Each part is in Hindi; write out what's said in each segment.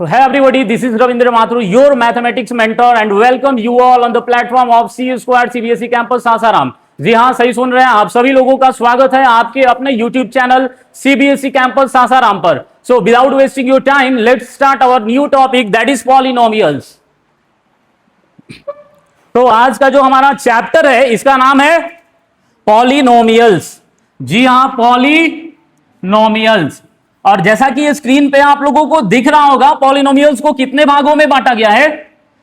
So, hey everybody, this is Ravindra Mathur, your mathematics mentor, and welcome you all on the platform of C Squared CBSE Campus Sasaram. जी हाँ, सही सुन रहे हैं आप। सभी लोगों का स्वागत है आपके अपने YouTube channel CBSE Campus Sasaram पर। So, without wasting your time, let's start our new topic, that is polynomials। तो आज का जो हमारा चैप्टर है, इसका नाम है पॉलिनोमियल्स। जी हाँ, पॉलिनोमियल्स। और जैसा कि ये स्क्रीन पे आप लोगों को दिख रहा होगा, पॉलिनोमियल्स को कितने भागों में बांटा गया है?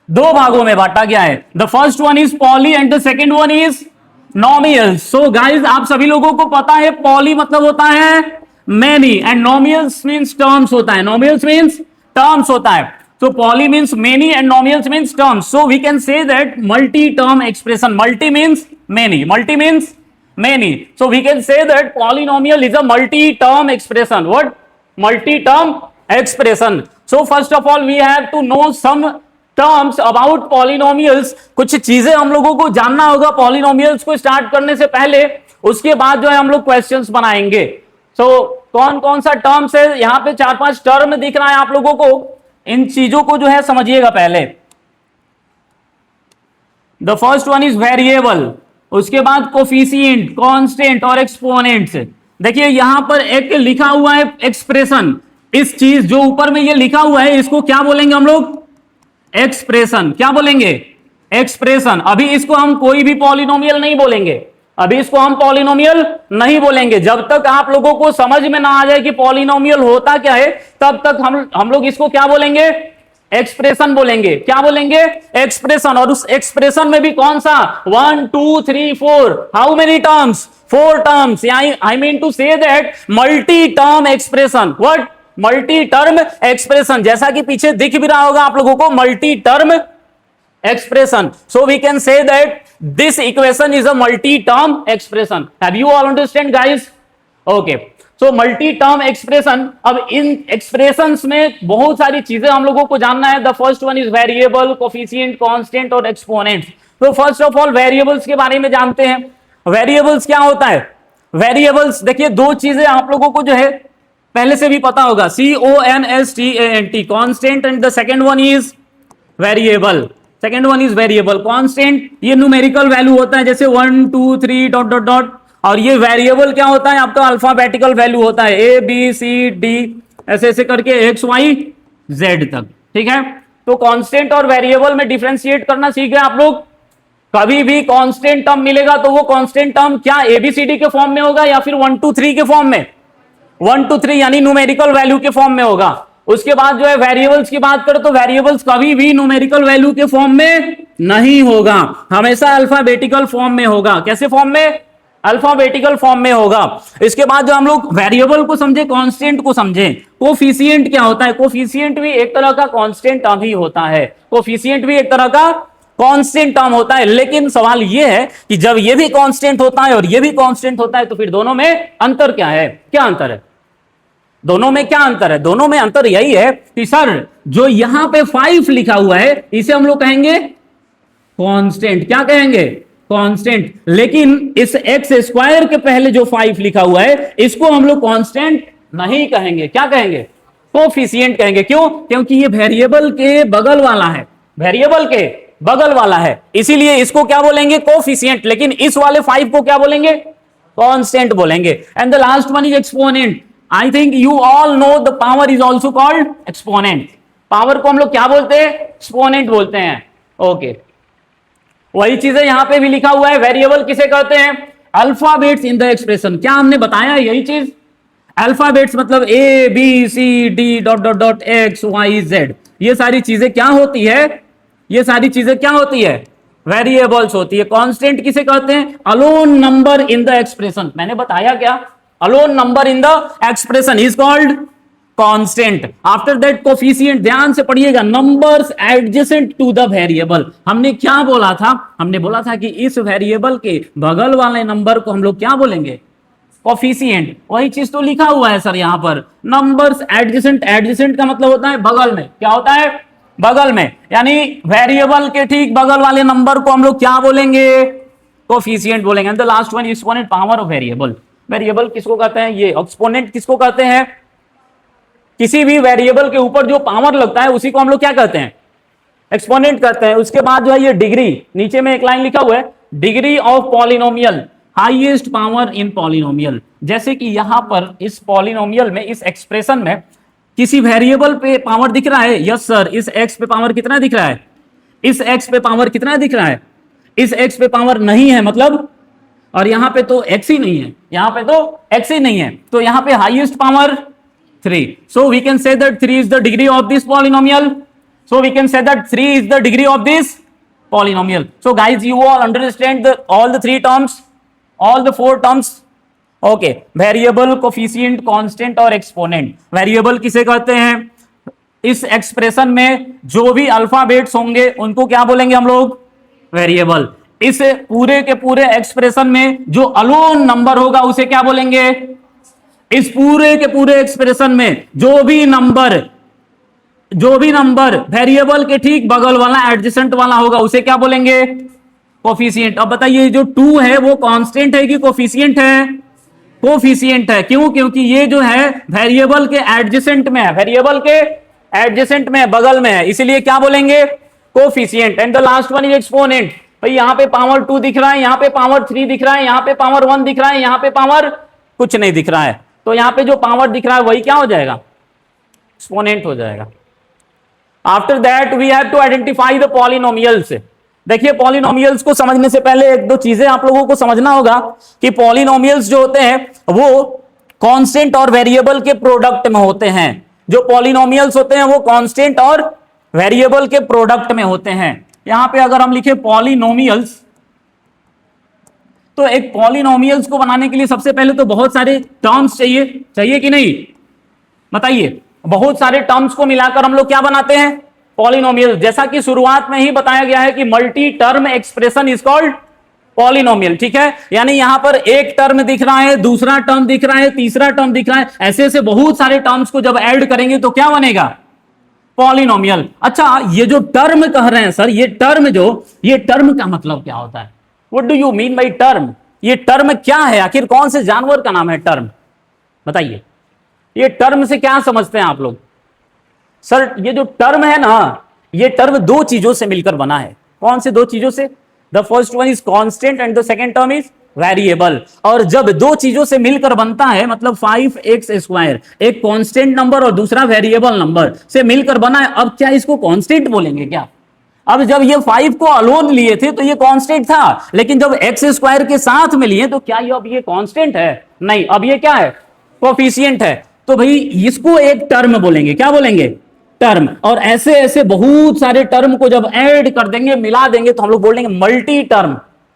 दो भागों में बांटा गया है। The first one is poly and the second one is nomials. So guys, आप सभी लोगों को पता है पॉली मतलब होता है मेनी एंड नोमियल्स मींस टर्म्स होता है। नोमियल्स मींस टर्म्स होता है। So poly means many and nominals means terms. So we can say that multi-term expression. Multi means many. Multi means many. So we can say that polynomial is a multi-term expression. What? Multi-term expression. So first of all, we have to know some terms about polynomials. कुछ चीजें हम लोगों को जानना होगा polynomials को स्टार्ट करने से पहले। उसके बाद जो है हम लोग क्वेश्चंस बनाएंगे। So कौन कौन सा टर्म्स है? यहाँ पे 4-5 टर्म दिख रहा है आप लोगों को। इन चीजों को जो है समझिएगा पहले। The first one is variable, उसके बाद कोफिशिएंट, कांस्टेंट और एक्सपोनेंट्स। देखिए यहां पर एक लिखा हुआ है एक्सप्रेशन। इस चीज जो ऊपर में ये लिखा हुआ है, इसको क्या बोलेंगे हम लोग? एक्सप्रेशन। क्या बोलेंगे? एक्सप्रेशन। अभी इसको हम कोई भी पॉलिनोमियल नहीं बोलेंगे। अभी इसको हम पॉलिनोमियल नहीं बोलेंगे। जब तक आप लोगों को समझ में ना आ जाए कि पॉलिनोमियल होता क्या है, तब तक हम लोग इसको क्या बोलेंगे? एक्सप्रेशन बोलेंगे। क्या बोलेंगे? एक्सप्रेशन। और उस एक्सप्रेशन में भी कौन सा? 1 2 3 4। How many terms? 4 terms. I mean to say that multi term expression. What? Multi term expression. जैसा कि पीछे दिख भी रहा होगा आप लोगों को, multi term expression. So we can say that this equation is a multi-term expression. Have you all understand guys? Okay. So multi-term expression. अब इन expressions में बहुत सारी चीजें हम लोगों को जानना है। The first one is variable, coefficient, constant और exponents. तो first of all variables के बारे में जानते हैं। Variables क्या होता है? Variables देखिए दो चीजें आप लोगों को जो है पहले से भी पता होगा, CONSTANT, constant, and the second one is variable. Second one is variable. Constant ये न्यूमेरिकल वैल्यू होता है, जैसे 1 2 3 डॉट डॉट डॉट। और ये वेरिएबल क्या होता है? आपका अल्फाबेटिकल वैल्यू होता है, ABCD ऐसे ऐसे करके XYZ तक। ठीक है, तो कांस्टेंट और वेरिएबल में डिफरेंशिएट करना सीख गए आप लोग। कभी भी कांस्टेंट टर्म मिलेगा तो वो कांस्टेंट टर्म क्या ABCD के फॉर्म में होगा या फिर 1 2 3 के फॉर्म में? 1 2 3 यानी न्यूमेरिकल वैल्यू के फॉर्म में होगा। उसके बाद जो है वेरिएबल्स की बात करें तो वेरिएबल्स कभी भी न्यूमेरिकल वैल्यू के फॉर्म में नहीं होगा, हमेशा अल्फाबेटिकल फॉर्म में होगा। कैसे फॉर्म में? अल्फाबेटिकल फॉर्म में होगा। इसके बाद जो हम लोग वेरिएबल को समझे, कांस्टेंट को समझे। कोफिशिएंट क्या होता है? कोफिशिएंट भी एक तरह का कांस्टेंट टर्म ही होता है। कोफिशिएंट भी एक तरह का कांस्टेंट टर्म होता है। लेकिन सवाल यह है कि जब ये भी कांस्टेंट होता है और ये भी कांस्टेंट होता है तो फिर दोनों में अंतर क्या है? क्या अंतर है? दोनों में क्या अंतर है? दोनों में अंतर यही है कि सर जो यहां पे 5 लिखा हुआ है इसे हम लोग कहेंगे कांस्टेंट। क्या कहेंगे? कांस्टेंट। लेकिन इस एक्स स्क्वायर के पहले जो 5 लिखा हुआ है इसको हम लोग कांस्टेंट नहीं कहेंगे। क्या कहेंगे? कोफिशिएंट कहेंगे। क्यों? क्योंकि ये वेरिएबल के बगल वाला है। वेरिएबल के बगल वाला है, इसीलिए इसको क्या बोलेंगे? कोफिशिएंट। लेकिन इस वाले 5 को क्या बोलेंगे? कांस्टेंट बोलेंगे। And the last one is exponent. I think you all know the power is also called exponent. Power को हम लोग क्या बोलते हैं? एक्सपोनेंट बोलते हैं। ओके, वही चीजें यहां पे भी लिखा हुआ है। वेरिएबल किसे कहते हैं? Alphabets in the expression. क्या हमने बताया यही चीज? अल्फाबेट्स मतलब ABCD dot dot dot XYZ। ये सारी चीजें क्या होती है? ये सारी चीजें क्या होती है? वेरिएबल्स होती है। कांस्टेंट किसे कहते हैं? Alone number in the expression. मैंने बताया क्या? Alone number in the expression is called constant. After that coefficient, ध्यान से पढ़िएगा, numbers adjacent to the variable। हमने क्या बोला था? हमने बोला था कि इस वेरिएबल के बगल वाले नंबर को हम लोग क्या बोलेंगे? कोफिशिएंट। वही चीज तो लिखा हुआ है सर यहाँ पर, नंबर्स एडजेसेंट। एडजेसेंट का मतलब होता है बगल में। क्या होता है? बगल में। यानी वेरिएबल के ठीक बगल वाले नंबर को हम लोग क्या बोलेंगे? कोफिशिएंट बोलेंगे। And the last one exponent, power of variable. Variable किसको कहते हैं? ये एक्सपोनेंट किसको कहते हैं? किसी भी वेरिएबल के ऊपर जो पावर लगता है उसी को हम लोग क्या कहते हैं, एक्सपोनेंट कहते हैं। उसके बाद जो है ये डिग्री, नीचे में एक लाइन लिखा हुआ है, degree of polynomial, highest power in polynomial. जैसे कि यहां पर इस पॉलिनोमियल में, इस एक्सप्रेशन में किसी वेरिएबल पे पावर दिख रहा है, यस सर, इस एक्स पे पावर कितना दिख रहा है, इस एक्स पे पावर कितना दिख रहा है, इस एक्स पे पावर नहीं है मतलब, और यहां पे तो एक्स ही नहीं है, यहां पे तो एक्स ही नहीं है, तो यहां पे highest power 3। So we can say that 3 is the degree of this polynomial. So we can say that 3 is the degree of this polynomial. So guys, you all understand all the three terms, all the four terms. Okay, variable, coefficient, constant और exponent. Variable किसे कहते हैं, इस एक्सप्रेशन में जो भी अल्फाबेट्स होंगे उनको क्या बोलेंगे हम लोग, वेरिएबल। इस पूरे के पूरे एक्सप्रेशन में जो अलोन नंबर होगा उसे क्या बोलेंगे, इस पूरे के पूरे एक्सप्रेशन में जो भी नंबर वेरिएबल के ठीक बगल वाला एडजेसेंट वाला होगा उसे क्या बोलेंगे, कोफिशिएंट। अब बताइए जो 2 है वो कांस्टेंट है कि कोफिशिएंट है, कोफिशिएंट है। क्यों, क्योंकि ये जो है वेरिएबल के एडजेसेंट में है, वेरिएबल के एडजेसेंट में, बगल में है, इसीलिए क्या बोलेंगे, coefficient. And the last one is exponent. भाई यहां पे पावर 2 दिख रहा है, यहां पे पावर 3 दिख रहा है, यहां पे पावर 1 दिख रहा है, यहां पे पावर कुछ नहीं दिख रहा है, तो यहां पे जो पावर दिख रहा है वही क्या हो जाएगा, एक्सपोनेंट हो जाएगा। After that we have to identify the polynomials. देखिए पॉलिनोमियल्स को समझने से पहले एक दो चीजें आप लोगों को समझना होगा कि पॉलिनोमियल्स जो होते हैं वो कांस्टेंट और वेरिएबल के प्रोडक्ट में होते हैं। जो पॉलिनोमियल्स होते हैं वो कांस्टेंट और वेरिएबल के प्रोडक्ट में होते हैं। यहां पे अगर हम लिखे पॉलिनोमियल्स, तो एक पॉलिनोमियल्स को बनाने के लिए सबसे पहले तो बहुत सारे टर्म्स चाहिए कि नहीं, बताइए। बहुत सारे टर्म्स को मिलाकर हम लोग क्या बनाते हैं, पॉलिनोमियल। जैसा कि शुरुआत में ही बताया गया है कि multi term expression is called polynomial, ठीक है। यानी यहां पर एक टर्म दिख रहा है, दूसरा टर्म दिख रहा है, तीसरा टर्म दिख रहा है, ऐसे ऐसे बहुत सारे टर्म्स को जब ऐड करेंगे तो क्या बनेगा, पॉलिनोमियल। अच्छा, ये जो टर्म कह रहे हैं सर, ये टर्म का मतलब क्या होता है, what do you mean by term, ये टर्म क्या है, आखिर कौन से जानवर का नाम है टर्म, बताइए। ये टर्म से क्या समझते हैं आप लोग, सर ये जो टर्म है ना, ये टर्म दो चीजों से मिलकर बना है। कौन से दो चीजों से, the first one is constant and the second term is variable. और जब दो चीजों से मिलकर बनता है, मतलब 5x², एक कांस्टेंट नंबर और दूसरा वेरिएबल नंबर से मिलकर बना है, अब क्या इसको कांस्टेंट बोलेंगे क्या। अब जब ये 5 को अलोन लिए थे तो ये कांस्टेंट था, लेकिन जब x² के साथ में लिए तो क्या ये अब ये कांस्टेंट है, नहीं, अब ये क्या है, कोफिशिएंट है। तो भाई इसको एक टर्म बोलेंगे, क्या बोलेंगे, टर्म। और ऐसे ऐसे बहुत सारे टर्म को जब ऐड कर देंगे, मिला देंगे, तो हम लोग बोलेंगे मल्टी टर्म,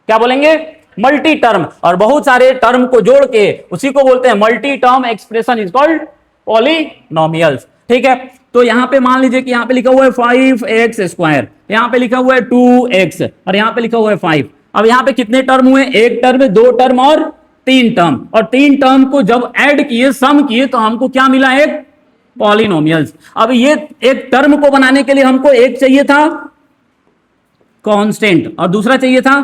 क्या बोलेंगे, मल्टी टर्म। और बहुत सारे टर्म को जोड़ के उसी को बोलते हैं multi term expression is called polynomials, ठीक है। तो यहां पे मान लीजिए कि यहां पे लिखा हुआ है 5x², यहां पे लिखा हुआ है 2x और यहां पे लिखा हुआ है 5। अब यहां पे कितने टर्म हुए, एक टर्म, दो टर्म और तीन टर्म, और तीन टर्म को जब ऐड किए, सम किए, तो हमको क्या मिला, एक पॉलिनोमियल्स। अब ये एक टर्म को बनाने के लिए हमको एक चाहिए था कांस्टेंट और दूसरा चाहिए था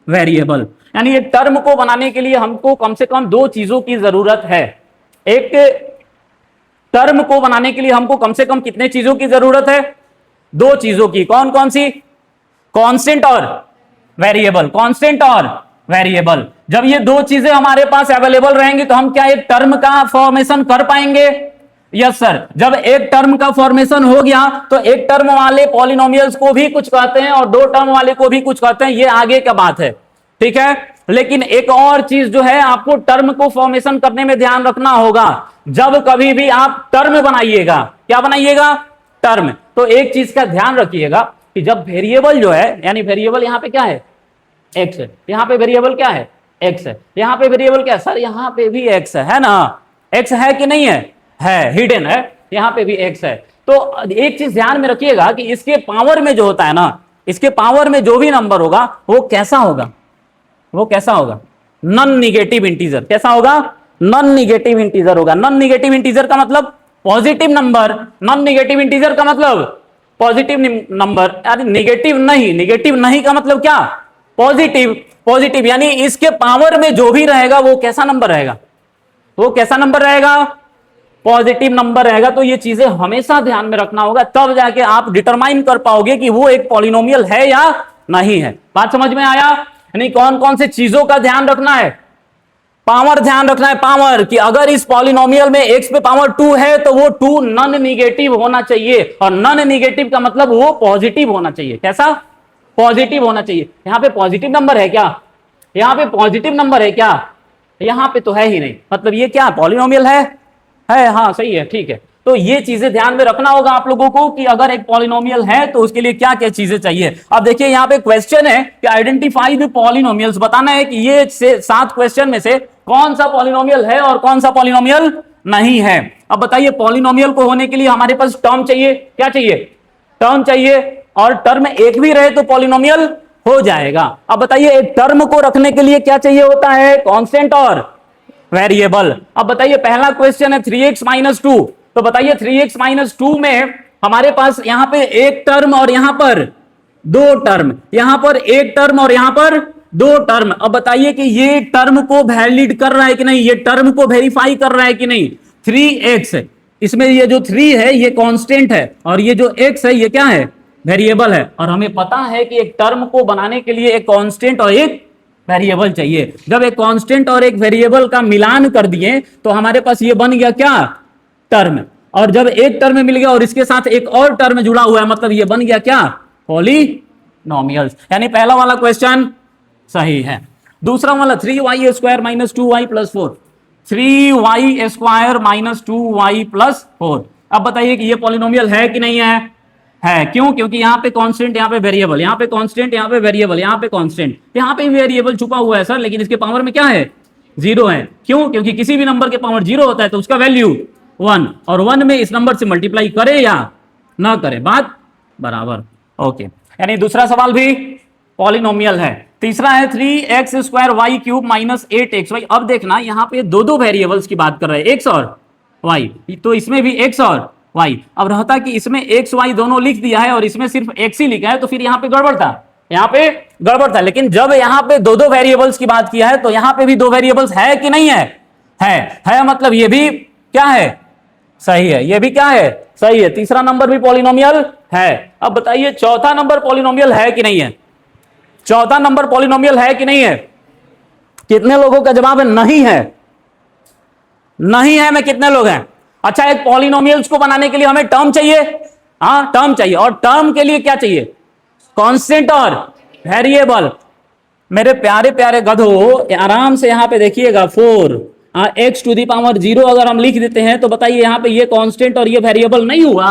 वेरिएबल। यानी एक टर्म को बनाने के लिए हमको कम से कम दो चीजों की जरूरत है। एक टर्म को बनाने के लिए हमको कम से कम कितने चीजों की जरूरत है, दो चीजों की। कौन कौन सी, कांस्टेंट और वेरिएबल, कांस्टेंट और वेरिएबल। जब ये दो चीजें हमारे पास अवेलेबल रहेंगी तो हम क्या एक टर्म का फॉर्मेशन कर पाएंगे, यस सर। जब एक टर्म का फॉर्मेशन हो गया तो एक टर्म वाले पॉलिनोमियल्स को भी कुछ कहते हैं और दो टर्म वाले को भी कुछ कहते हैं, ये आगे का बात है, ठीक है। लेकिन एक और चीज जो है आपको टर्म को फॉर्मेशन करने में ध्यान रखना होगा, जब कभी भी आप टर्म बनाइएगा, क्या बनाइएगा, टर्म, तो एक चीज का ध्यान रखिएगा कि जब वेरिएबल जो है, यानी वेरिएबल यहां पे क्या है, एक्स है, यहां पे वेरिएबल क्या है, एक्स है, यहां पे वेरिएबल क्या है, सर यहां पे भी एक्स है ना, एक्स है कि नहीं है, हिडन है, यहां पे भी एक्स है। तो एक चीज ध्यान में रखिएगा कि इसके पावर में जो होता है ना, इसके पावर में जो भी नंबर होगा वो कैसा होगा, वो कैसा होगा, नॉन निगेटिव इंटीजर। कैसा होगा, नॉन निगेटिव इंटीजर होगा। नॉन निगेटिव इंटीजर का मतलब positive number, non negative integer का मतलब पॉजिटिव नंबर। यानी निगेटिव नहीं का मतलब क्या, पॉजिटिव। यानी इसके पावर में जो भी रहेगा वो कैसा नंबर रहेगा, वो कैसा नंबर रहेगा, पॉजिटिव नंबर रहेगा। तो ये चीजें हमेशा ध्यान में रखना होगा, तब जाके आप डिटरमाइन कर पाओगे कि वो एक पॉलिनोमियल है या नहीं है। बात समझ में आया? यानी कौन कौन से चीजों का ध्यान रखना है? पावर ध्यान रखना है, पावर, कि अगर इस पॉलिनोमियल में x पे पावर 2 है तो वो 2 नॉन निगेटिव होना चाहिए, और नॉन निगेटिव का मतलब वो पॉजिटिव होना चाहिए। कैसा? पॉजिटिव होना चाहिए। यहां पे पॉजिटिव नंबर है क्या? यहां पे पॉजिटिव नंबर है क्या? यहां पे तो है ही नहीं, मतलब ये क्या पॉलिनोमियल है? हाँ सही है, ठीक है। तो ये चीजें ध्यान में रखना होगा आप लोगों को कि अगर एक पॉलिनोमियल है तो उसके लिए क्या क्या चीजें चाहिए। अब देखिए यहाँ पे क्वेश्चन है कि आइडेंटिफाई द पॉलिनोमियल्स, बताना है कि ये 7 क्वेश्चन में से कौन सा पॉलिनोमियल है और कौन सा पॉलिनोमियल नहीं है। अब बताइए, पॉलिनोमियल को होने के लिए हमारे पास टर्म चाहिए। क्या चाहिए? टर्म चाहिए, और टर्म एक भी रहे तो पॉलिनोमियल हो जाएगा। अब बताइए, एक टर्म को रखने के लिए क्या चाहिए होता है? कांस्टेंट और वेरिएबल। अब बताइए, पहला क्वेश्चन है 3x माइनस 2, तो बताइए 3x माइनस 2 में हमारे पास यहां पे एक टर्म और यहां पर दो टर्म, यहां पर एक टर्म और यहां पर दो टर्म। अब बताइए कि ये टर्म को वैलिड कर रहा है कि नहीं, ये टर्म को वेरीफाई कर रहा है कि नहीं। 3x, इसमें ये जो 3 है ये कांस्टेंट है, और ये जो x है ये क्या है? वेरिएबल है। और हमें पता है कि एक टर्म को बनाने के लिए एक कांस्टेंट और एक वेरिएबल चाहिए। जब एक कांस्टेंट और एक वेरिएबल का मिलान कर दिए तो हमारे पास ये बन गया क्या? टर्म। और जब एक टर्म मिल गया और इसके साथ एक और टर्म जुड़ा हुआ है, मतलब ये बन गया क्या? पॉलिनोमियल्स। यानी पहला वाला क्वेश्चन सही है। दूसरा वाला 3y square minus 2y plus 4, 3y square minus 2y plus 4। अब बताइए कि ये पॉलिनोमियल है कि नहीं है? है। क्यों? क्योंकि यहाँ पे कांस्टेंट, यहाँ पे वेरिएबल, यहाँ पे कांस्टेंट, यहाँ पे वेरिएबल, यहाँ पे कांस्टेंट, यहाँ पे वेरिएबल छुपा हुआ है सर, लेकिन इसके पावर में क्या है? 0 है। क्यों? क्योंकि किसी भी नंबर के पावर 0 होता है तो उसका वैल्यू 1, और 1 में इस नंबर से मल्टीप्लाई करे या ना करे, बात बराबर। ओके, यानी दूसरा सवाल भी पॉलिनोमियल है। तीसरा है 3x square Y cube minus 8xy। अब देखना, यहाँ पे दो वेरिएबल्स की बात कर रहे हैं, x और y, तो इसमें भी x और y। अब रहता कि इसमें x y दोनों लिख दिया है और इसमें सिर्फ x ही लिखा है, तो फिर यहाँ पे गड़बड़ था, यहाँ पे गड़बड़ था। लेकिन जब यहाँ पे दो वेरिएबल्स की बात किया है तो यहाँ पे भी दो वेरिएबल्स है कि नहीं है? है, मतलब ये भी क्या है? सही है। ये भी क्या है? सही है। तीसरा नंबर भी पॉलिनोमियल है। अब बताइए, चौथा नंबर पॉलिनोमियल है कि नहीं है? चौथा नंबर पॉलिनोमियल है कि नहीं है? कितने लोगों का जवाब है नहीं है? नहीं है में कितने लोग हैं? अच्छा, एक पॉलिनोमियल्स को बनाने के लिए हमें टर्म चाहिए। हाँ, टर्म चाहिए, और टर्म के लिए क्या चाहिए? कांस्टेंट और वेरिएबल। मेरे प्यारे प्यारे गधो, आराम से यहां पे देखिएगा, 4x टू दी पावर 0 अगर हम लिख देते हैं तो बताइए यहां पे ये कांस्टेंट और ये वेरिएबल नहीं हुआ?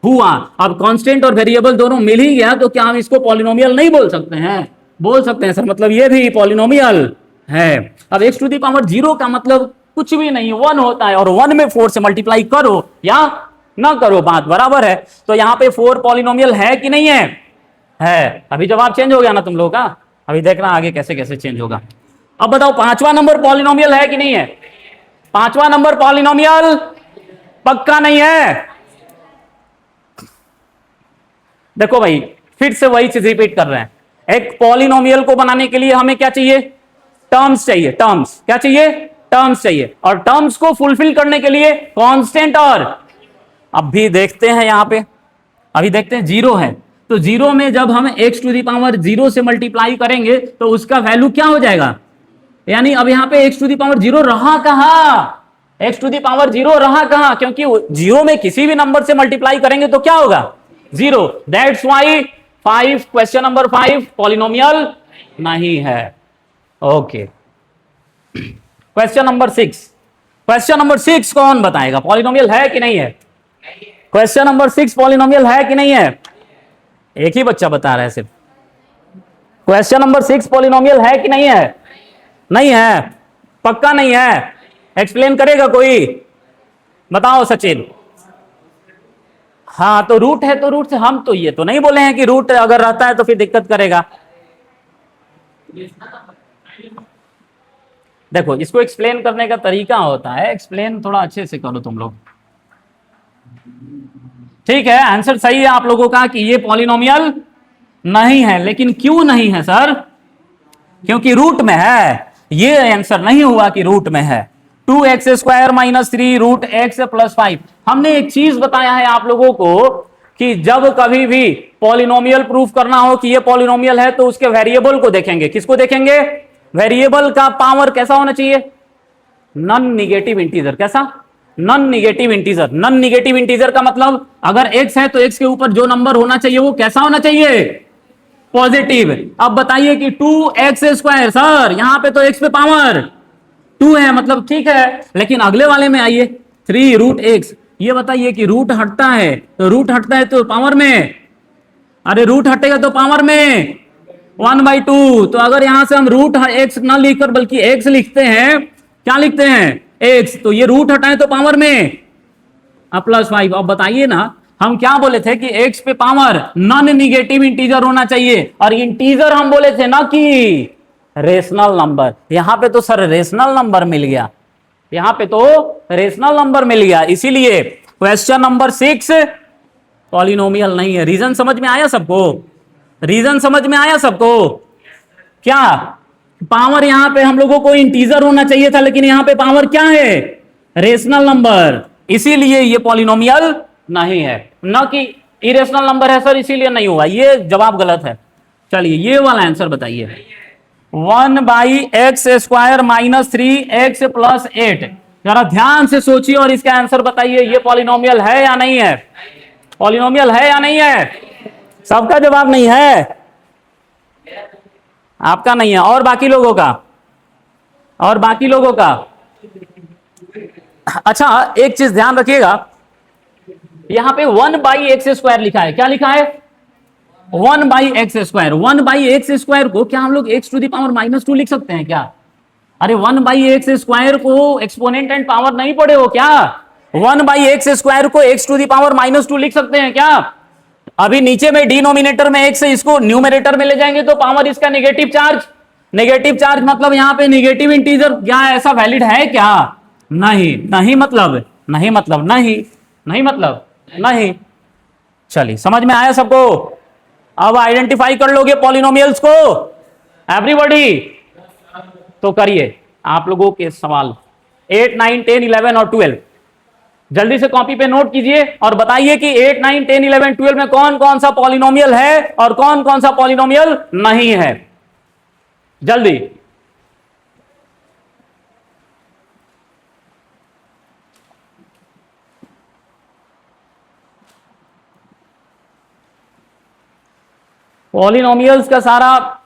हुआ। अब कांस्टेंट और वेरिएबल दोनों मिल ही गया तो क्या हम इसको पॉलिनोमियल नहीं बोल सकते हैं? बोल सकते हैं सर, मतलब ये भी पॉलिनोमियल है। अब x टू दी पावर 0 का मतलब कुछ भी नहीं, 1 होता है, और 1 में 4 से मल्टीप्लाई करो या ना करो, बात बराबर है। तो यहाँ पे 4 पॉलिनोमियल है कि नहीं है? है। अभी जवाब चेंज हो गया ना तुम लोगों का? अभी देखना आगे कैसे कैसे चेंज होगा। अब बताओ, पांचवा नंबर पॉलिनोमियल है कि नहीं है? पांचवा नंबर पॉलिनोमियल पक्का नहीं है। देखो भाई, फिर से वही चीज रिपीट कर रहे हैं। एक पॉलिनोमियल को बनाने के लिए हमें क्या चाहिए? टर्म्स चाहिए। टर्म्स क्या चाहिए? टर्म्स चाहिए। और टर्म्स को फुलफिल करने के लिए कांस्टेंट और, अभी देखते हैं यहां पे, अभी देखते हैं 0 है, तो 0 में जब हम x टू दी पावर 0 से मल्टीप्लाई करेंगे तो उसका वैल्यू क्या हो जाएगा? यानी अब यहां पे x टू दी पावर 0 रहा कहां? x टू दी पावर 0 रहा कहां? क्योंकि 0 में किसी भी नंबर से मल्टीप्लाई करेंगे तो क्या होगा? 0। That's why 5, question number 5 polynomial नहीं है। Okay, question number 6। Question number 6 कौन बताएगा पॉलिनोमियल है कि नहीं है? क्वेश्चन नंबर 6 पॉलिनोमियल है कि नहीं है? एक ही बच्चा बता रहा है सिर्फ। क्वेश्चन नंबर 6 पॉलिनोमियल है कि नहीं है? नहीं है, पक्का नहीं है। एक्सप्लेन करेगा कोई? बताओ सचिन। हाँ, तो रूट है तो रूट से, हम तो ये तो नहीं बोले हैं कि रूट अगर रहता है तो फिर दिक्कत करेगा। देखो, इसको एक्सप्लेन करने का तरीका होता है, एक्सप्लेन थोड़ा अच्छे से करो तुम लोग। ठीक है, आंसर सही है आप लोगों का कि ये पॉलिनोमियल नहीं है। लेकिन क्यों नहीं है सर? क्योंकि रूट में है। ये आंसर नहीं हुआ कि रूट में है। 2x² minus 3√x+5। हमने एक चीज बताया है आप लोगों को कि जब कभी भी पॉलिनोमियल प्रूफ करना हो कि ये पॉलिनोमियल है तो उसके वेरिएबल को देखेंगे। किसको देखेंगे? वेरिएबल का पावर कैसा होना चाहिए? Non negative integer. कैसा? Non negative integer. Non negative integer का मतलब अगर x है तो x के ऊपर जो नंबर होना चाहिए वो कैसा होना चाहिए? पॉजिटिव। अब बताइए कि 2x², सर यहां पे तो x पे पावर 2 है, मतलब ठीक है, लेकिन अगले वाले में आइए 3√x। ये बताइए कि रूट हटता है तो पावर में, अरे रूट हटेगा तो पावर में 1/2। तो अगर यहां से हम रूट x ना लिखकर बल्कि x लिखते हैं, क्या लिखते हैं? x, तो ये रूट हटाए तो पावर में +5। अब बताइए ना, हम क्या बोले थे कि x पे पावर नॉन निगेटिव इंटीजर होना चाहिए, और इंटीजर हम बोले थे ना कि रेशनल नंबर। यहां पे तो सर रेशनल नंबर मिल गया, यहां पे तो रेशनल नंबर मिल गया, इसीलिए क्वेश्चन नंबर 6 पॉलिनोमियल नहीं है। रीजन समझ में आया सबको? रीजन समझ में आया सबको? क्या पावर यहां पे हम लोगों को इंटीजर होना चाहिए था, लेकिन यहां पे पावर क्या है? रेशनल नंबर, इसीलिए ये पॉलिनोमियल नहीं है। ना कि इरेशनल नंबर है सर इसीलिए नहीं हुआ, ये जवाब गलत है। चलिए ये वाला आंसर बताइए। 1/x² minus 3x+8। जरा ध्यान से सोचिए और इसका आंसर बताइए, ये पॉलिनोमियल है या नहीं है? पॉलिनोमियल है या नहीं है? सबका जवाब नहीं है, आपका नहीं है, और बाकी लोगों का? और बाकी लोगों का? अच्छा एक चीज ध्यान रखिएगा, यहां पे 1/x² लिखा है। क्या लिखा है? 1/x²। 1/x² को क्या हम लोग x⁻² लिख सकते हैं क्या? अरे 1/x² को एक्सपोनेंट एंड पावर नहीं पढ़े हो क्या? 1/x² को x⁻² लिख सकते हैं क्या? अभी नीचे में डिनोमिनेटर में x है, इसको न्यूमरेटर में ले जाएंगे तो पावर इसका नेगेटिव चार्ज। नेगेटिव चार्ज मतलब यहां पे नेगेटिव इंटीजर, क्या ऐसा वैलिड है क्या? नहीं। नहीं मतलब नहीं, मतलब नहीं, नहीं मतलब नहीं। चलिए समझ में आया सबको? अब आइडेंटिफाई कर लोगे पॉलिनोमियल्स को एवरीबॉडी? तो करिए आप लोगों के सवाल 8, 9, 10, 11 और 12 जल्दी से कॉपी पे नोट कीजिए और बताइए कि 8, 9, 10, 11, 12 में कौन कौन सा पॉलिनोमियल है और कौन कौन सा पॉलिनोमियल नहीं है। जल्दी। पॉलिनोमियल्स का सारा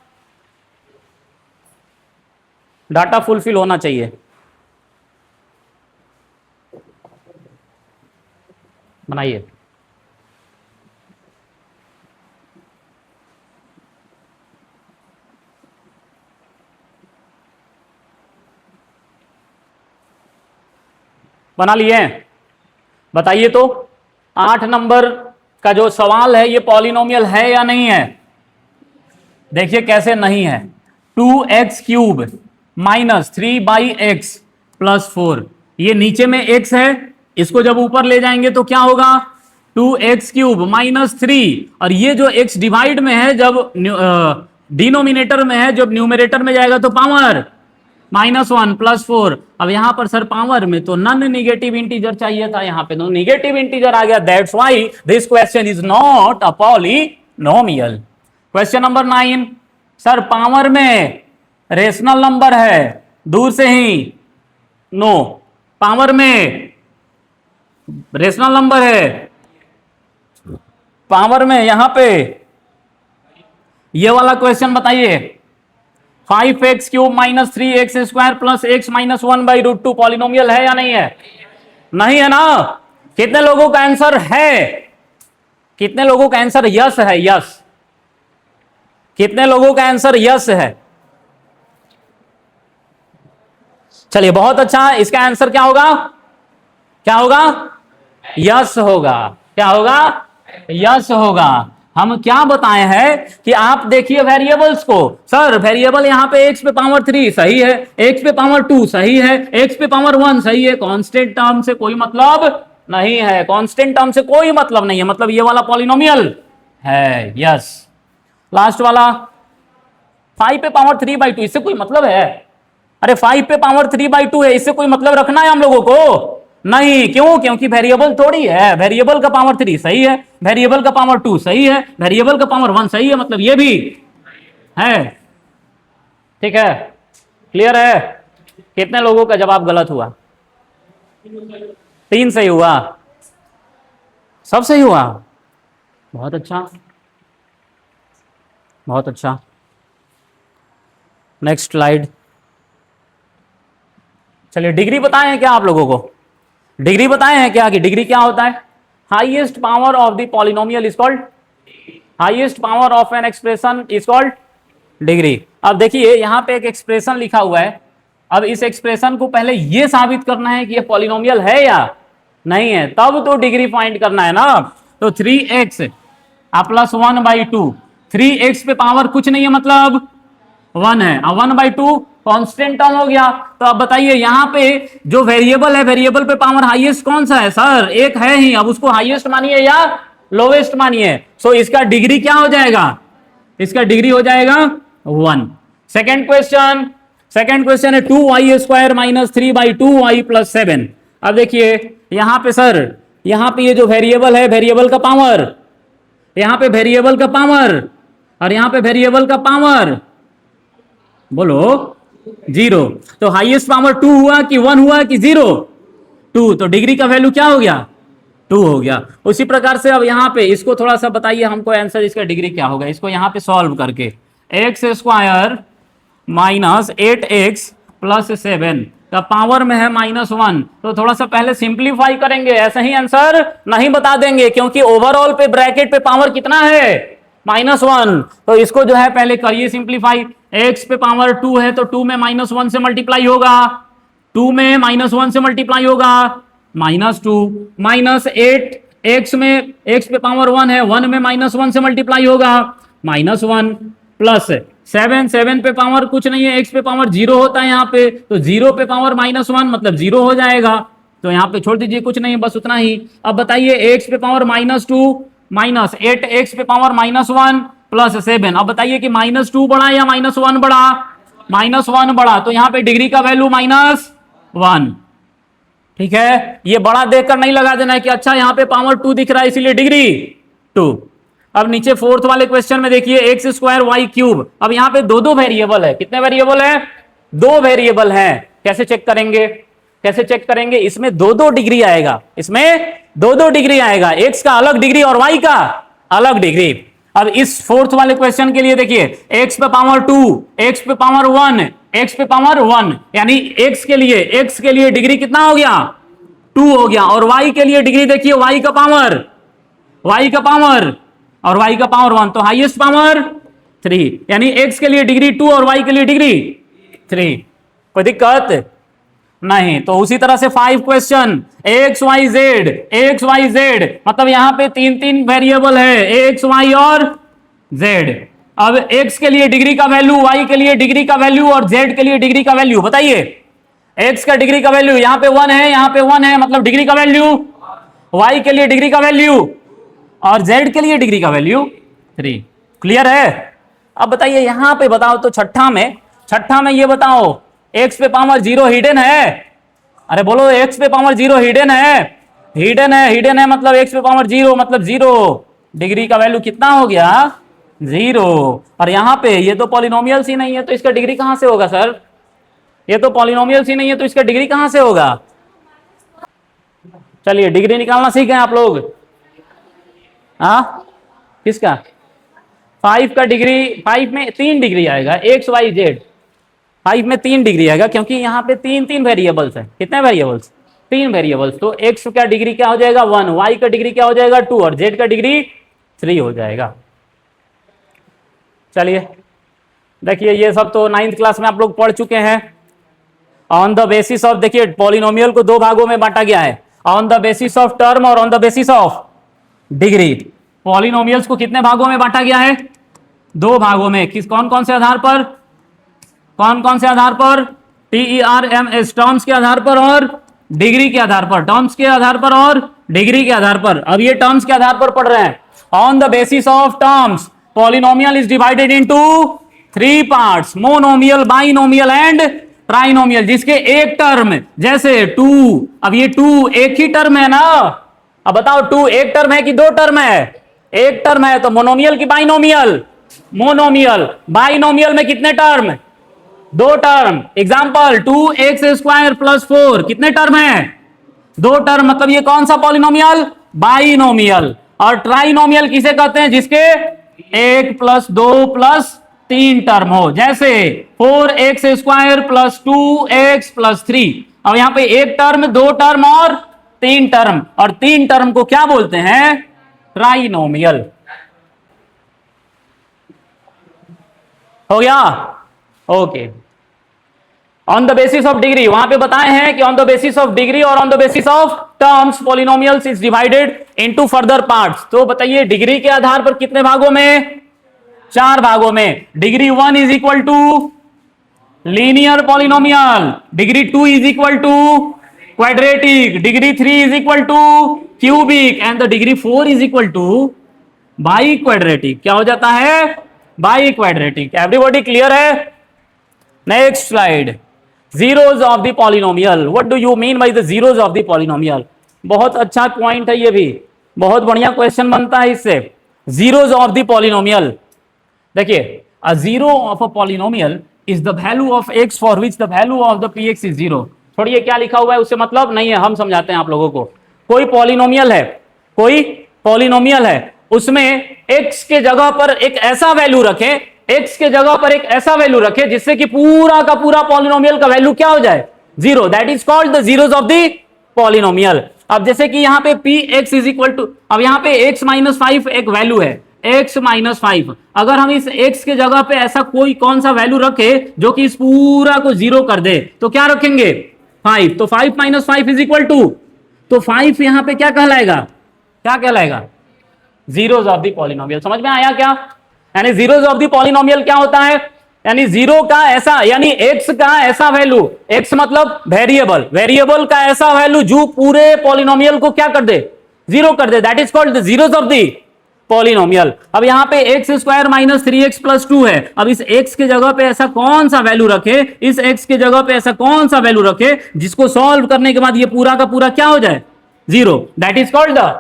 डाटा फुलफिल होना चाहिए। बनाइए। बना लिए? बताइए तो 8 नंबर का जो सवाल है ये पॉलिनोमियल है या नहीं है? देखिए कैसे नहीं है। 2x³ माइनस 3/x+4, ये नीचे में x है, इसको जब ऊपर ले जाएंगे तो क्या होगा? 2x³ माइनस 3, और ये जो x डिवाइड में है जब डिनोमिनेटर में है, जब न्यूमरेटर में जाएगा तो पावर -1+4। अब यहां पर सर पावर में तो नॉन निगेटिव इंटीजर चाहिए था, यहां पे तो निगेटिव इंटीजर आ गया। That's why this question is not a polynomial. Question number 9, sir power में रेशनल नंबर है, दूर से ही नो, पावर में रेशनल नंबर है, पावर में यहां पे ये वाला क्वेश्चन बताइए। 5x³ minus 3x² plus x minus 1/√2 polynomial है या नहीं है? नहीं है ना? कितने लोगों का आंसर है? कितने लोगों का आंसर यस है? यस। कितने लोगों का आंसर यस है? चलिए बहुत अच्छा, इसका आंसर क्या होगा? क्या होगा? यस होगा। क्या होगा? यस होगा। हम क्या बताए हैं कि आप देखिए वेरिएबल्स को, सर वेरिएबल यहां पे x पे पावर 3 सही है, x पे पावर 2 सही है, x पे पावर 1 सही है, कांस्टेंट टर्म से कोई मतलब नहीं है, कांस्टेंट टर्म से कोई मतलब नहीं है, मतलब ये वाला पॉलिनोमियल है। यस। लास्ट वाला 5 पे पावर 3/2, इससे कोई मतलब है? अरे 5 पे पावर 3/2 है, इससे कोई मतलब रखना है हम लोगों को? नहीं। क्यों? क्योंकि वेरिएबल थोड़ी है, वेरिएबल का पावर 3 सही है, वेरिएबल का पावर 2 सही है, वेरिएबल का पावर 1 सही है, मतलब ये भी है। ठीक है, क्लियर है? कितने लोगों का जवाब गलत हुआ? 3 सही हुआ, सब सही हुआ। बहुत अच्छा, बहुत अच्छा। Next slide. चलिए, डिग्री बताए हैं क्या आप लोगों को? डिग्री बताए हैं क्या कि डिग्री क्या होता है? Highest power of the polynomial is called, highest power of an expression is called degree. अब देखिए यहां पे एक एक्सप्रेशन लिखा हुआ है, अब इस एक्सप्रेशन को पहले ये साबित करना है कि ये पॉलिनोमियल है या नहीं है, तब तो डिग्री फाइंड करना है ना। तो 3x प्लस 1/2, 3x पे पावर कुछ नहीं है मतलब 1 है, 1/2 कांस्टेंट टर्म हो गया। तो अब बताइए यहां पे जो वेरिएबल है, वेरिएबल पे पावर हाईएस्ट कौन सा है सर? एक है ही, अब उसको हाईएस्ट मानिए या लोवेस्ट मानिए। सो इसका डिग्री क्या हो जाएगा? इसका डिग्री हो जाएगा 1। सेकेंड क्वेश्चन, सेकेंड क्वेश्चन है 2y² माइनस 3/2y प्लस 7। अब देखिए यहां पे सर, यहां पे ये जो वेरिएबल है, वेरिएबल का पावर, यहां पे वेरिएबल का पावर और यहां पे वेरिएबल का पावर बोलो 0। तो हाईएस्ट पावर 2 हुआ कि 1 हुआ कि 0? 2। तो डिग्री का वैल्यू क्या हो गया? 2 हो गया। उसी प्रकार से अब यहां पे इसको थोड़ा सा बताइए हमको आंसर, इसका डिग्री क्या होगा? इसको यहां पे सॉल्व करके x² माइनस 8x प्लस 7 का पावर में है -1, तो थोड़ा सा पहले सिंप्लीफाई करेंगे, ऐसे ही आंसर नहीं बता देंगे, क्योंकि ओवरऑल पे ब्रैकेट पे पावर कितना है? -1। तो इसको जो है पहले करिए सिंप्लीफाई। x पे पावर 2 है तो 2 में -1 से मल्टीप्लाई होगा, 2 में -1 से मल्टीप्लाई होगा, -2 -8, x में x पे पावर 1 है, 1 में -1 से मल्टीप्लाई होगा, -1 प्लस 7, 7 पे पावर कुछ नहीं है, x पे पावर 0 होता है यहाँ पे, तो 0 पे पावर -1 मतलब 0 हो जाएगा। तो यहाँ पे छोड़ दीजिए, कुछ नहीं है, बस उतना ही। अब बताइए x पे पावर -2 माइनस 8x पे पावर -1 प्लस 7। अब बताइए कि -2 बड़ा या -1 बड़ा? -1 बड़ा, तो यहाँ पे डिग्री का वैल्यू -1। ठीक है, ये बड़ा देखकर नहीं लगा देना है कि अच्छा यहाँ पे पावर 2 दिख रहा है इसीलिए डिग्री 2। अब नीचे फोर्थ वाले क्वेश्चन में देखिए x² y³। अब यहाँ पे दो वेरिएबल है, कितने वेरिएबल है? 2 वेरिएबल है। कैसे चेक करेंगे? कैसे चेक करेंगे? इसमें 2 डिग्री आएगा, इसमें 2 डिग्री आएगा, x का अलग डिग्री और y का अलग डिग्री। अब इस फोर्थ वाले क्वेश्चन के लिए देखिए x पे पावर 2, x पे पावर 1, x पे पावर 1, यानी x के लिए डिग्री कितना हो गया? 2 हो गया। और y के लिए डिग्री देखिए, y का पावर और y का पावर 1, तो हाईएस्ट पावर 3, यानी x के लिए डिग्री 2 और y के लिए डिग्री 3। कोई दिक्कत नहीं। तो उसी तरह से 5 क्वेश्चन x y z, मतलब यहां पे 3 वेरिएबल है, x y और z। अब x के लिए डिग्री का वैल्यू, y के लिए डिग्री का वैल्यू और z के लिए डिग्री का वैल्यू बताइए। x का डिग्री का वैल्यू यहां पे 1 है, यहां पे 1 है, मतलब डिग्री का वैल्यू, y के लिए डिग्री का वैल्यू और z के लिए डिग्री का वैल्यू 3। क्लियर है? अब बताइए यहां पे बताओ तो छठा में ये बताओ x पे पावर 0 हिडन है? अरे बोलो, x पे पावर 0 हिडन है? हिडन है मतलब x पे पावर 0 मतलब 0, डिग्री का वैल्यू कितना हो गया? 0। और यहां पे ये तो पॉलिनोमियल ही नहीं है, तो इसका डिग्री कहां से होगा सर? ये तो पॉलिनोमियल ही नहीं है, तो इसका डिग्री कहां से होगा? चलिए डिग्री निकालना सीख गए आप लोग? किसका? 5 का डिग्री, 5 में 3 डिग्री आएगा, x y z, 5 में 3 डिग्री आएगा, क्योंकि यहाँ पे 3 वेरिएबल्स है। कितने वेरिएबल्स? 3 वेरिएबल्स। तो x का डिग्री क्या हो जाएगा? 1, y का डिग्री क्या हो जाएगा? 2 और z का डिग्री 3 हो जाएगा। चलिए देखिए, ये सब तो 9th क्लास में आप लोग पढ़ चुके हैं। ऑन द बेसिस ऑफ, देखिए पॉलिनोमियल को 2 भागों में बांटा गया है, on the basis of term और on the basis of degree. Polynomials को कितने भागों में बांटा गया है? 2 भागों में। किस कौन कौन से आधार पर? TERMS, टर्म्स के आधार पर और डिग्री के आधार पर, टर्म्स के आधार पर और डिग्री के आधार पर। अब ये टर्म्स के आधार पर पढ़ रहे हैं। On the basis of terms, polynomial is divided into 3 parts, monomial, binomial and trinomial जिसके एक टर्म, जैसे टू, अब ये टू एक ही टर्म है ना, अब बताओ टू एक टर्म है कि दो टर्म है? एक टर्म है, तो मोनोमियल की बाइनोमियल? मोनोमियल। बाइनोमियल में कितने टर्म? दो टर्म। एग्जाम्पल 2x² + 4 कितने टर्म है? दो टर्म, मतलब ये कौन सा पॉलिनोमियल? बाइनोमियल। और ट्राइनोमियल किसे कहते हैं? जिसके 1 + 2 + 3 टर्म हो, जैसे 4x² + 2x + 3। अब यहां पे एक टर्म, दो टर्म और तीन टर्म, और तीन टर्म को क्या बोलते हैं? ट्राइनोमियल। हो गया? Okay. On the basis of degree, वहां पे बताए हैं कि on the basis of degree और on the basis of terms polynomials is divided into further parts. तो बताइए डिग्री के आधार पर कितने भागों में? चार भागों में। Degree 1 is equal to linear polynomial, degree 2 is equal to quadratic, degree 3 is equal to cubic, and the degree 4 is equal to bi quadratic. क्या हो जाता है? Bi quadratic. एवरीबॉडी क्लियर है? Next slide. Zeros of the polynomial. What do you mean by the zeros of the polynomial? बहुत अच्छा पॉइंट है, ये भी बहुत बढ़िया क्वेश्चन बनता है इससे। जीरोज ऑफ द पॉलिनोमियल, देखिए a zero of a polynomial is the value of x for which the value of the P x is zero. छोड़िए क्या लिखा हुआ है उससे मतलब नहीं है, हम समझाते हैं आप लोगों को। कोई पॉलिनोमियल है, कोई पॉलिनोमियल है, उसमें x के जगह पर एक ऐसा वैल्यू रखें, x के जगह पर एक ऐसा वैल्यू रखें जिससे कि पूरा का पूरा पॉलिनोमियल का वैल्यू क्या हो जाए? Zero. That is called the zeros of the polynomial. अब जैसे कि यहां पे P x is equal to, अब यहां पे x - 5 एक वैल्यू है, x - 5। अगर हम इस x के जगह पे ऐसा कोई कौन सा वैल्यू रखे जो कि इस पूरा को जीरो कर दे, तो क्या रखेंगे? 5। तो 5 - 5 इज इक्वल टू, तो 5 यहां पे क्या कहलाएगा? क्या कहलाएगा? Zeros of the polynomial. समझ में आया क्या? यानी जीरोज ऑफ द पॉलिनोमियल क्या होता है? यानी जीरो का ऐसा, यानी एक्स का ऐसा वैल्यू, एक्स मतलब वेरिएबल, वेरिएबल का ऐसा वैल्यू जो पूरे पॉलिनोमियल को क्या कर दे? जीरो कर दे। That is called the zeros of the polynomial. अब यहां पे x² - 3x + 2 है। अब इस x के जगह पे ऐसा कौन सा वैल्यू रखे, इस x के जगह पे ऐसा कौन सा वैल्यू रखे जिसको सॉल्व करने के बाद ये पूरा का पूरा क्या हो जाए? Zero. That is called the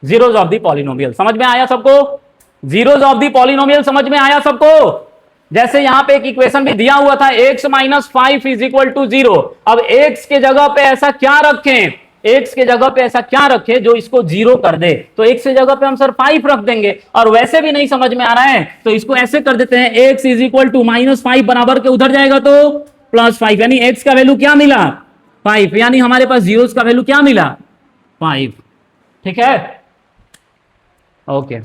zeros of the polynomial. समझ में आया सबको? जीरोज ऑफ द पॉलिनोमियल समझ में आया सबको? जैसे यहां पे एक इक्वेशन भी दिया हुआ था, x - 5 इज इक्वल टू 0। अब x के जगह पे ऐसा क्या रखें, x के जगह पे ऐसा क्या रखें जो इसको जीरो कर दे? तो x के जगह पे हम सर 5 रख देंगे। और वैसे भी नहीं समझ में आ रहा है तो इसको ऐसे कर देते हैं, x इज इक्वल टू -5 बराबर के उधर जाएगा तो +5, यानी x का वैल्यू क्या मिला? 5, यानी हमारे पास जीरोस का वैल्यू क्या मिला? 5। ठीक है? Okay.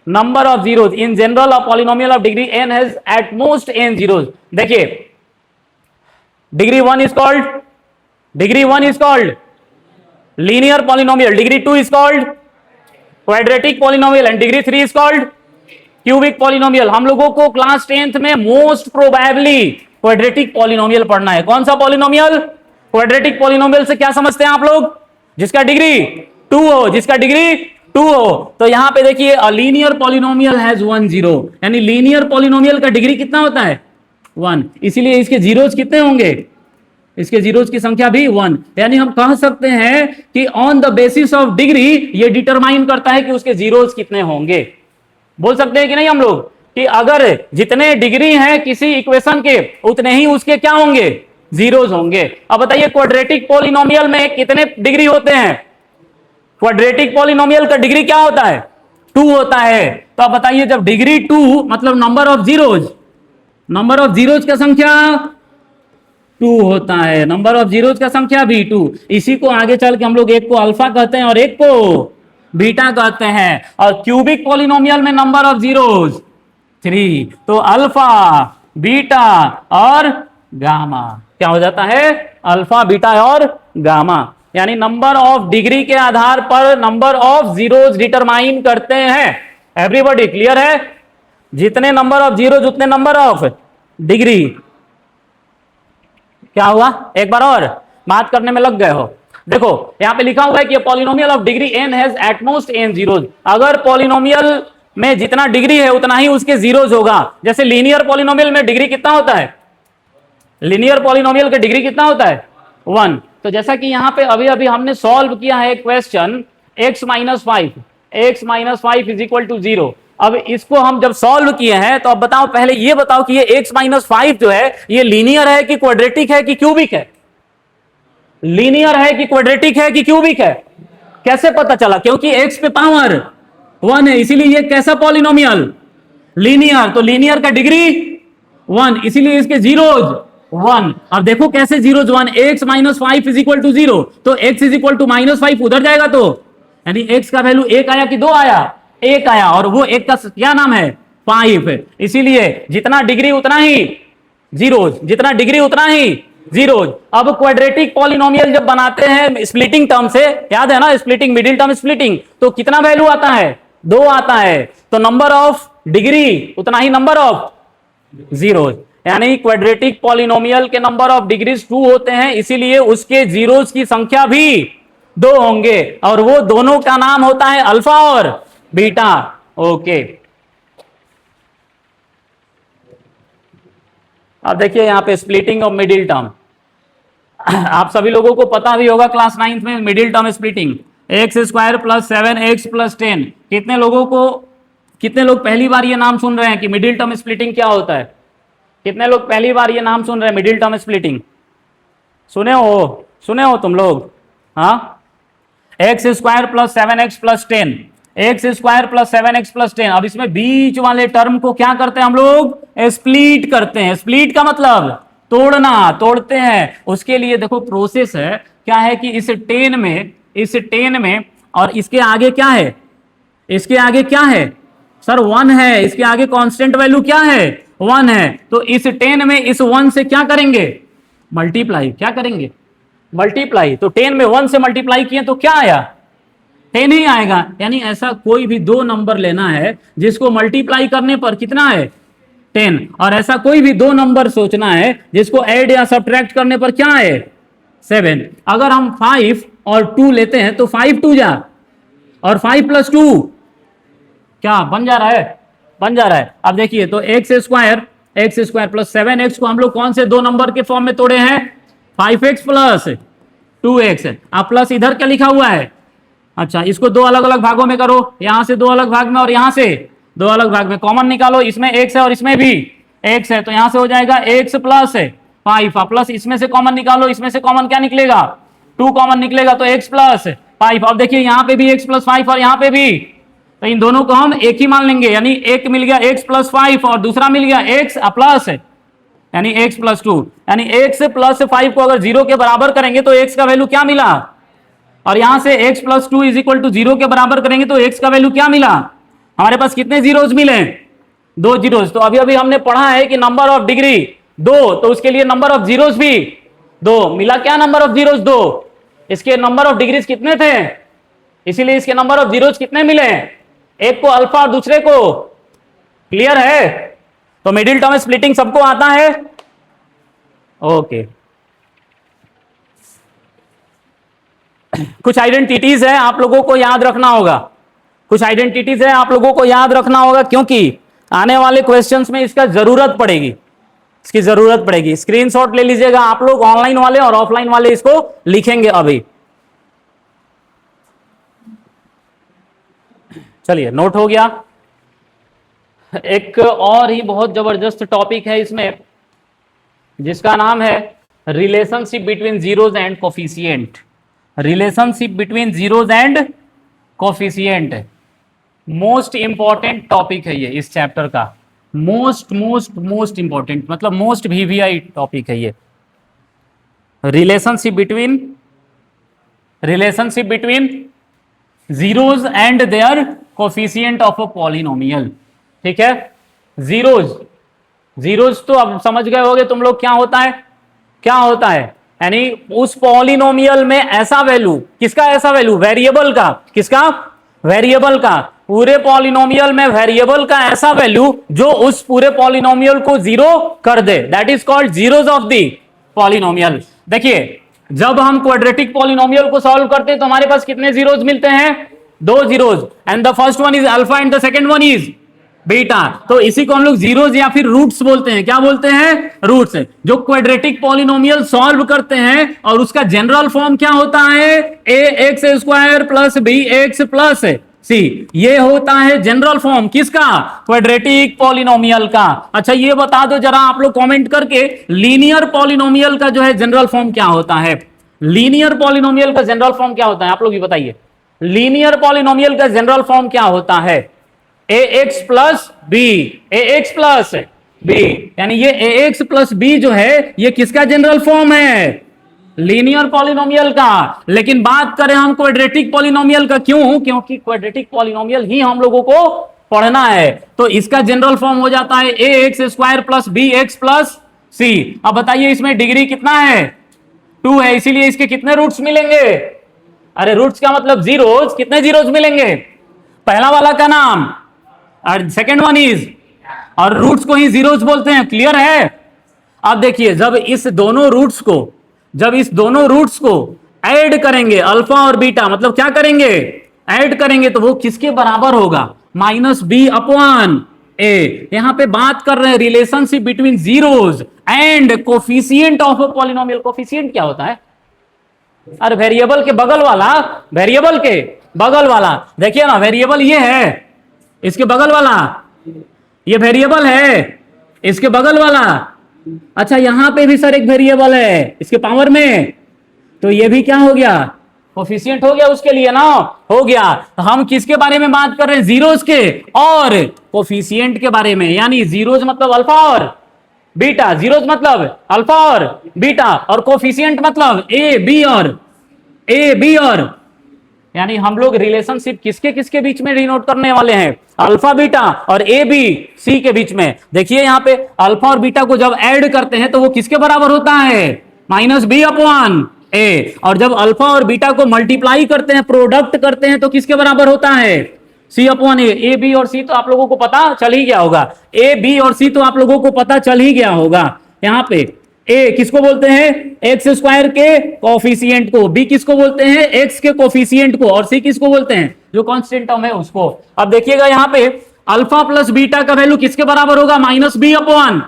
Number of zeros in general of polynomial of degree n has at most n zeros. देखिए degree 1 is called linear polynomial, degree 2 is called quadratic polynomial, and degree 3 is called cubic polynomial. हम लोगों को क्लास 10th में मोस्ट प्रोबेबली क्वाड्रेटिक पॉलिनोमियल पढ़ना है। कौन सा पॉलिनोमियल? क्वाड्रेटिक पॉलिनोमियल से क्या समझते हैं आप लोग? जिसका डिग्री 2 हो, जिसका डिग्री 2 हो। तो यहां पे देखिए लीनियर पॉलिनोमियल हैज 1 जीरो, यानी लीनियर पॉलिनोमियल का डिग्री कितना होता है? 1। इसीलिए इसके जीरोस कितने होंगे? इसके जीरोस की संख्या भी 1। यानी हम कह सकते हैं कि on the basis of degree ये डिटरमाइन करता है कि उसके जीरोस कितने होंगे। बोल सकते हैं कि नहीं हम लोग कि अगर जितने डिग्री हैं किसी इक्वेशन के उतने ही उसके क्या होंगे? जीरोस होंगे। अब बताइए क्वाड्रेटिक पॉलिनोमियल में कितने डिग्री होते हैं? क्वाड्रेटिक पॉलिनोमियल का डिग्री क्या होता है? 2 होता है। तो अब बताइए जब डिग्री 2 मतलब नंबर ऑफ जीरोज का संख्या 2 होता है, नंबर ऑफ जीरोज का संख्या भी 2। इसी को आगे चल के हम लोग एक को अल्फा कहते हैं और एक को बीटा कहते हैं। और क्यूबिक पॉलिनोमियल में नंबर ऑफ जीरोज 3, तो अल्फा, बीटा और गामा क्या हो जाता है? अल्फा, बीटा और गामा। यानी नंबर ऑफ डिग्री के आधार पर नंबर ऑफ जीरोज डिटरमाइन करते हैं। एवरीबॉडी क्लियर है? जितने नंबर ऑफ जीरोज उतने नंबर ऑफ डिग्री। क्या हुआ? एक बार और बात करने में लग गए हो। देखो यहां पे लिखा हुआ है कि polynomial of degree n has at most n zeros. अगर पॉलिनोमियल में जितना डिग्री है उतना ही उसके जीरोज होगा। जैसे लीनियर पॉलिनोमियल में डिग्री कितना होता है, लीनियर पॉलिनोमियल का डिग्री कितना होता है 1। तो जैसा कि यहां पे अभी अभी हमने सॉल्व किया है question x minus 5 is equal to 0। अब इसको हम जब सॉल्व किए हैं तो अब बताओ, पहले ये बताओ कि ये x माइनस 5 जो है ये लीनियर है कि क्वाड्रेटिक है कि क्यूबिक है? लीनियर है कि क्वाड्रेटिक है कि क्यूबिक है? कैसे पता चला? क्योंकि x पे पावर 1 है, इसीलिए ये कैसा पॉलिनोमियल, लीनियर। तो लीनियर का डिग्री 1, इसीलिए इसके जीरोज 1। अब देखो कैसे zeros 1, x minus 5 is equal to 0, तो x is equal to minus 5 उधर जाएगा, तो यानी x का वैल्यू 1 आया कि 2 आया? 1 आया, और वो 1 का क्या नाम है 5। इसीलिए जितना डिग्री उतना ही जीरोज, जितना डिग्री उतना ही जीरोज। अब क्वाड्रेटिक पॉलिनोमियल जब बनाते हैं स्प्लिटिंग टर्म से, याद है ना, स्प्लिटिंग, मिडिल टर्म स्प्लिटिंग, तो कितना वैल्यू आता है 2 आता है, तो नंबर ऑफ डिग्री उतना ही नंबर ऑफ जीरोज। यानी क्वाड्रेटिक पॉलिनोमियल के नंबर ऑफ डिग्रीज 2 होते हैं, इसीलिए उसके जीरोज की संख्या भी 2 होंगे, और वो दोनों का नाम होता है अल्फा और बीटा। ओके, अब देखिए यहां पे स्प्लिटिंग ऑफ मिडिल टर्म, आप सभी लोगों को पता भी होगा क्लास 9th में middle term splitting, x square plus 7x plus 10। कितने लोग पहली बार ये नाम सुन रहे हैं कि मिडिल टर्म स्प्लिटिंग क्या होता है? कितने लोग पहली बार ये नाम सुन रहे हैं मिडिल टर्म स्प्लिटिंग? सुने हो तुम लोग? हाँ, x square plus 7x plus 10, x square plus 7x plus 10। अब इसमें बीच वाले टर्म को क्या करते हैं हम लोग? स्प्लिट करते हैं। स्प्लिट का मतलब तोड़ते हैं। उसके लिए देखो प्रोसेस है, क्या है कि इस 10 में और इसके आगे क्या है? इसके आगे क्या है सर? 1 है। इसके आगे कांस्टेंट वैल्यू क्या है? 1 है। तो इस 10 में इस 1 से क्या करेंगे? मल्टीप्लाई। क्या करेंगे? मल्टीप्लाई। तो 10 में 1 से मल्टीप्लाई किए तो क्या आया? 10 ही आएगा। यानी ऐसा कोई भी 2 नंबर लेना है जिसको मल्टीप्लाई करने पर कितना है 10, और ऐसा कोई भी 2 नंबर सोचना है जिसको ऐड या सब्ट्रैक्ट करने पर क्या है 7। अगर हम 5 और 2 लेते हैं तो 5 2 जा, और 5 प्लस 2 क्या बन जा रहा है? अब देखिए, तो एक्स स्क्वायर प्लस 7x को हम लोग कौन से 2 नंबर के फॉर्म में तोड़े हैं? 5x plus 2x। अब प्लस इधर क्या लिखा हुआ है? अच्छा, इसको 2 अलग अलग भागों में करो, यहां से 2 अलग भाग में और यहां से 2 अलग भाग में। कॉमन निकालो, इसमें x है और इसमें भी x है, तो यहां से हो जाएगा x प्लस 5। प्लस इसमें से कॉमन निकालो, इसमें से कॉमन क्या निकलेगा? 2 कॉमन निकलेगा, तो x प्लस 5। अब देखिए यहां पे भी x प्लस 5 और यहां पे भी, तो इन दोनों को हम एक ही मान लेंगे। यानी एक मिल गया x प्लस 5 और दूसरा मिल गया x प्लस, यानी x प्लस 2। यानी x प्लस 5 को अगर 0 के बराबर करेंगे तो x का वैल्यू क्या मिला? और यहां से x plus 2 is equal to 0 के बराबर करेंगे तो x का वैल्यू क्या मिला? हमारे पास कितने जीरोज मिले? 2 जीरोज। तो अभी अभी हमने पढ़ा है कि नंबर ऑफ डिग्री 2, तो उसके लिए नंबर ऑफ जीरोज भी 2 मिला। क्या नंबर ऑफ जीरोज? 2। इसके नंबर ऑफ डिग्रीज कितने थे? इसीलिए इसके नंबर ऑफ जीरोज कितने मिले? एक को अल्फा और दूसरे को। क्लियर है? तो मिडिल टर्म स्प्लिटिंग सबको आता है? ओके। कुछ आइडेंटिटीज है आप लोगों को याद रखना होगा, क्योंकि आने वाले क्वेश्चंस में इसका जरूरत पड़ेगी। स्क्रीनशॉट ले लीजिएगा आप लोग, ऑनलाइन वाले और ऑफलाइन वाले इसको लिखेंगे अभी। चलिए, नोट हो गया। एक और ही बहुत जबरदस्त टॉपिक है इसमें, जिसका नाम है relationship between zeros and coefficient. Most important topic है ये इस चैप्टर का। मोस्ट इंपॉर्टेंट मतलब मोस्ट वीवीआई टॉपिक है ये। Relationship between zeros and their coefficient of a polynomial. ठीक है, जीरोज तो अब समझ गए होगे तुम लोग क्या होता है। यानी उस पॉलिनोमियल में ऐसा वैल्यू, किसका ऐसा वैल्यू? वेरिएबल का। किसका? वेरिएबल का। पूरे पॉलिनोमियल में वेरिएबल का ऐसा वैल्यू जो उस पूरे पॉलिनोमियल को 0 कर दे, that is called zeros of the polynomial. देखिए, जब हम क्वाड्रेटिक पॉलिनोमियल को सॉल्व करते हैं तो हमारे पास कितने जीरोज मिलते हैं? दो zeros, and the first one is alpha and the second one is beta. तो इसी को हम लोग जीरोज या फिर रूट्स बोलते हैं। क्या बोलते हैं? रूट्स। जो क्वाड्रेटिक पॉलिनोमियल सॉल्व करते हैं और उसका जनरल फॉर्म क्या होता है? A x square plus b x plus c. ये होता है जनरल फॉर्म किसका? क्वाड्रेटिक पॉलिनोमियल का। अच्छा ये बता दो जरा आप लोग कमेंट करके, लीनियर पॉलिनोमियल का जो है जनरल फॉर्म क्या होता है? लीनियर पॉलिनोमियल का जनरल फॉर्म क्या होता है? आप लोग ही बताइए, लीनियर पॉलिनोमियल का जनरल फॉर्म क्या होता है? A x plus B, A x plus B, यानी ये ए एक्स प्लस बी जो है ये किसका जनरल फॉर्म है? लीनियर पॉलिनोमियल का। लेकिन बात करें हम क्वाड्रेटिक पॉलिनोमियल का, क्यों? क्योंकि क्वाड्रेटिक पॉलिनोमियल ही हम लोगों को पढ़ना है। तो इसका जनरल फॉर्म हो जाता है a x square plus b x plus c. अब बताइए इसमें डिग्री कितना है? 2 है, इसीलिए इसके कितने रूट्स मिलेंगे? अरे रूट्स का मतलब जीरोज। कितने जीरोज मिलेंगे? पहला वाला का नाम और सेकेंड वन इज, और रूट्स को ही जीरोज बोलते हैं। क्लियर है? अब देखिए जब इस दोनों रूट्स को ऐड करेंगे अल्फा और बीटा, मतलब क्या करेंगे? ऐड करेंगे, तो वो किसके बराबर होगा? माइनस बी अपॉन ए। यहां पे बात कर रहे हैं relationship between zeros and coefficient of a polynomial. Coefficient क्या होता है? अरे वेरिएबल के बगल वाला, वेरिएबल के बगल वाला। देखिए ना, वेरिएबल ये है, इसके बगल वाला ये वेरिएबल है, इसके बगल वाला। अच्छा यहां पे भी सर एक वेरिएबल है इसके पावर में, तो ये भी क्या हो गया? कोफिशिएंट हो गया उसके लिए ना, हो गया। तो हम किसके बारे में बात कर रहे हैं? जीरोज के और कोफिशिएंट के बारे में। यानी जीरोज मतलब अल्फा और बीटा, जीरोज मतलब अल्फा और बीटा, और कोफिशिएंट मतलब ए बी और यानी हम लोग रिलेशनशिप किसके किसके बीच में डिनोट करने वाले हैं? अल्फा बीटा और ए बी सी के बीच में। देखिए यहां पे अल्फा और बीटा को जब ऐड करते हैं तो वो किसके बराबर होता है? माइनस बी अपॉन ए। और जब अल्फा और बीटा को मल्टीप्लाई करते हैं, प्रोडक्ट करते हैं, तो किसके बराबर होता है? सी अपॉन ए। ए बी और सी तो आप लोगों को पता चल ही गया होगा। ए बी और सी तो आप लोगों को पता चल ही गया होगा। यहां पे ए किसको बोलते हैं? एक्स स्क्वायर के कोफिशिएंट को। बी किसको बोलते हैं? एक्स के कोफिशिएंट को। और सी किसको बोलते हैं? जो कांस्टेंट टर्म है उसको। अब देखिएगा यहां पे अल्फा प्लस बीटा का वैल्यू किसके बराबर होगा? Minus b upon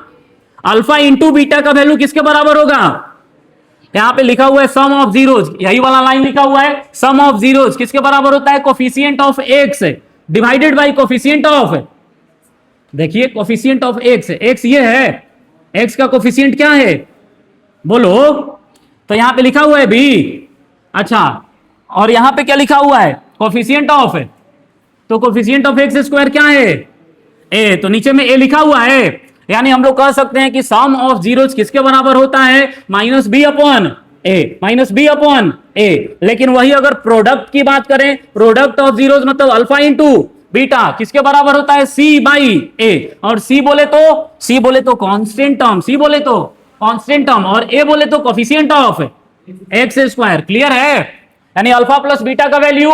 alpha into beta का वैल्यू किसके बराबर होगा? यहां पे लिखा हुआ है सम ऑफ जीरोज, यही वाला लाइन लिखा हुआ है। सम ऑफ जीरोज किसके बराबर होता है? Coefficient of x divided by coefficient of, देखिए कोफिशिएंट ऑफ एक्स, एक्स ये है, एक्स का कोफिशिएंट क्या है बोलो? तो यहां पे लिखा हुआ है बी। अच्छा और यहां पे क्या लिखा हुआ है? कोफिशिएंट ऑफ, तो कोफिशिएंट ऑफ एक्स स्क्वायर क्या है? ए। तो नीचे में ए लिखा हुआ है, यानी हम लोग कह सकते हैं कि सम ऑफ जीरोज किसके बराबर होता है? माइनस बी अपॉन ए, माइनस बी अपॉन ए। लेकिन वही अगर प्रोडक्ट की बात करें, प्रोडक्ट ऑफ जीरोज मतलब अल्फा इंटू बीटा किसके बराबर होता है? सी बाई ए। और सी बोले तो कांस्टेंट टर्म, सी बोले तो कांस्टेंट टर्म, और ए बोले तो coefficient of x square. Clear है? यानी अल्फा प्लस बीटा का वैल्यू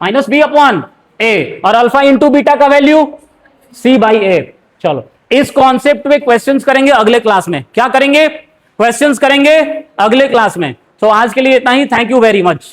माइनस बी अपॉन ए और अल्फा इंटू बीटा का वैल्यू सी बाई ए। चलो इस कॉन्सेप्ट पे क्वेश्चंस करेंगे अगले क्लास में। क्या करेंगे? क्वेश्चंस करेंगे अगले क्लास में। तो आज के लिए इतना ही। Thank you very much.